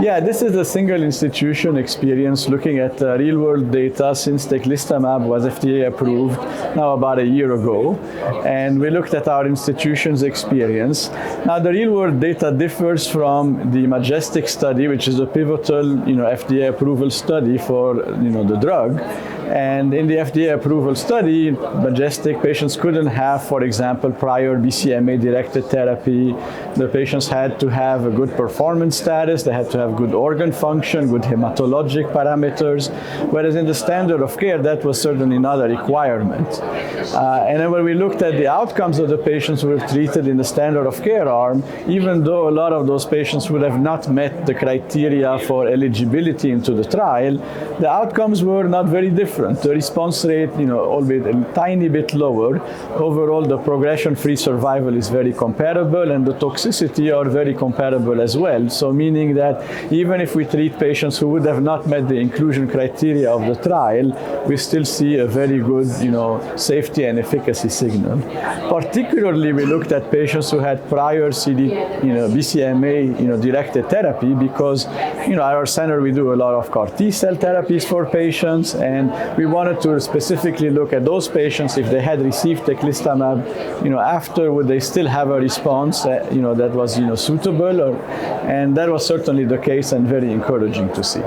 Yeah, this is a single institution experience looking at real-world data since Teclistamab was FDA approved now about a year ago. And we looked at our institution's experience. Now, the real-world data differs from the Majestic study, which is a pivotal, FDA approval study for, the drug. And in the FDA approval study, Majestic patients couldn't have, for example, prior BCMA-directed therapy. The patients had to have a good performance status. They had to have good organ function, good hematologic parameters. Whereas in the standard of care, that was certainly not a requirement. And then when we looked at the outcomes of the patients who were treated in the standard of care arm, even though a lot of those patients would have not met the criteria for eligibility into the trial, the outcomes were not very different. The response rate, albeit a tiny bit lower, overall the progression-free survival is very comparable and the toxicity are very comparable as well. So meaning that even if we treat patients who would have not met the inclusion criteria of the trial, we still see a very good, safety and efficacy signal. Particularly, we looked at patients who had prior BCMA, directed therapy because, at our center we do a lot of CAR T-cell therapies for patients, and we wanted to specifically look at those patients if they had received Teclistamab, after would they still have a response, that was, suitable, and that was certainly the case and very encouraging to see.